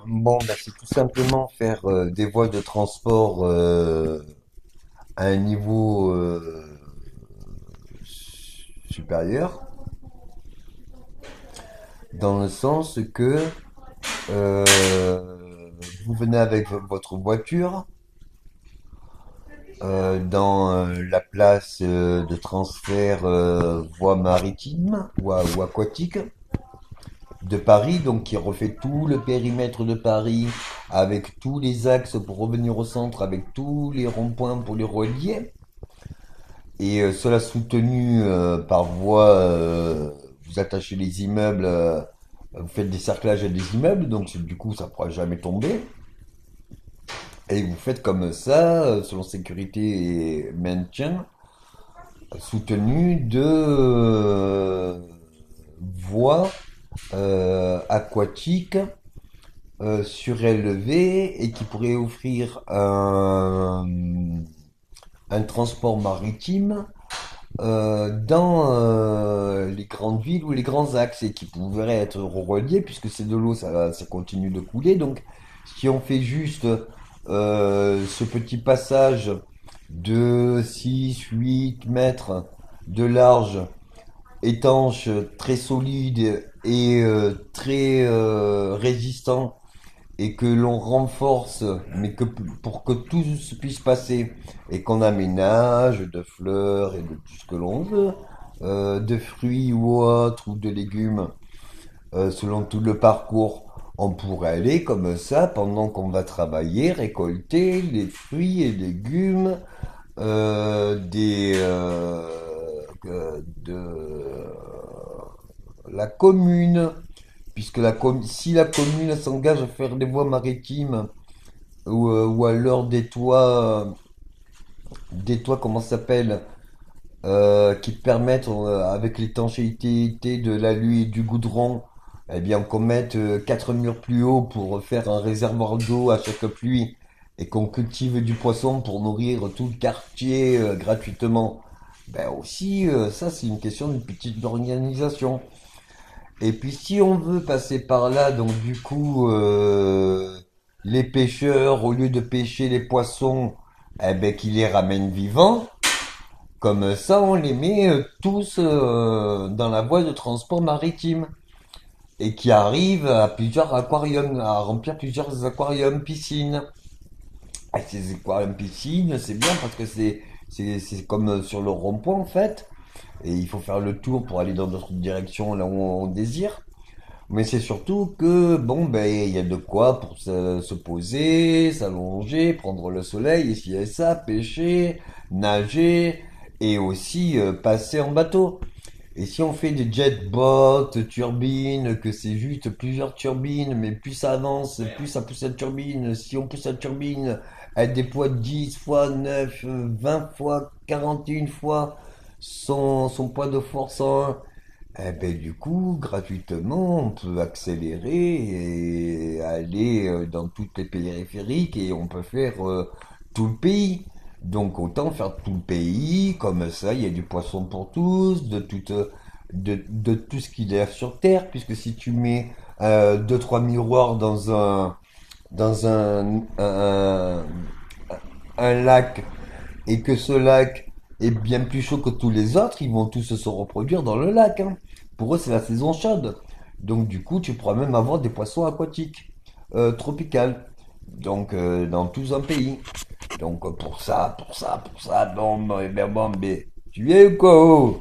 Bon, bah, c'est tout simplement faire des voies de transport à un niveau supérieur, dans le sens que euh, vous venez avec votre voiture dans la place de transfert voie maritime ou aquatique de Paris, donc qui refait tout le périmètre de Paris avec tous les axes pour revenir au centre, avec tous les ronds-points pour les relier. Et cela soutenu par voie, vous attachez les immeubles, vous faites des cerclages à des immeubles, donc du coup ça ne pourra jamais tomber. Et vous faites comme ça, selon sécurité et maintien, soutenu de voies aquatiques surélevées et qui pourraient offrir un transport maritime dans les grandes villes ou les grands axes et qui pourraient être reliés puisque c'est de l'eau, ça continue de couler. Donc, si on fait juste ce petit passage de 6 8 mètres de large, étanche, très solide et très résistant et que l'on renforce, mais que pour que tout se puisse passer et qu'on aménage de fleurs et de tout ce que l'on veut, de fruits ou autres ou de légumes, selon tout le parcours, on pourrait aller comme ça pendant qu'on va travailler, récolter les fruits et légumes de la commune, puisque si la commune s'engage à faire des voies maritimes ou alors des toits comment ça s'appelle, qui permettent avec l'étanchéité de l'alu et du goudron, eh bien qu'on mette 4 murs plus haut pour faire un réservoir d'eau à chaque pluie et qu'on cultive du poisson pour nourrir tout le quartier gratuitement. Ben aussi, ça c'est une question d'une petite organisation. Et puis si on veut passer par là, donc du coup, les pêcheurs, au lieu de pêcher les poissons, eh ben qu'ils les ramènent vivants. Comme ça, on les met tous dans la voie de transport maritime et qui arrivent à plusieurs aquariums, à remplir plusieurs aquariums, piscines. Et ces aquariums, piscines, c'est bien parce que c'est comme sur le rond-point en fait. Et il faut faire le tour pour aller dans d'autres directions là où on désire. Mais c'est surtout que, bon, ben, il y a de quoi pour se poser, s'allonger, prendre le soleil, et ci et ça, pêcher, nager, et aussi passer en bateau. Et si on fait des jet-boats, turbines, que c'est juste plusieurs turbines, mais plus ça avance, plus ça pousse la turbine. Si on pousse la turbine à des poids de 10 fois, 9, 20 fois, 41 fois son poids de force en 1, eh ben, du coup, gratuitement, on peut accélérer et aller dans toutes les périphériques et on peut faire tout le pays. Donc autant faire tout le pays, comme ça, il y a du poisson pour tous, de tout ce qu'il y a sur Terre, puisque si tu mets deux, trois miroirs dans un lac et que ce lac est bien plus chaud que tous les autres, ils vont tous se reproduire dans le lac, hein. Pour eux, c'est la saison chaude. Donc du coup, tu pourras même avoir des poissons aquatiques tropicales. Donc dans tout un pays. Donc pour ça, bon, ben, tu viens ou quoi? Oh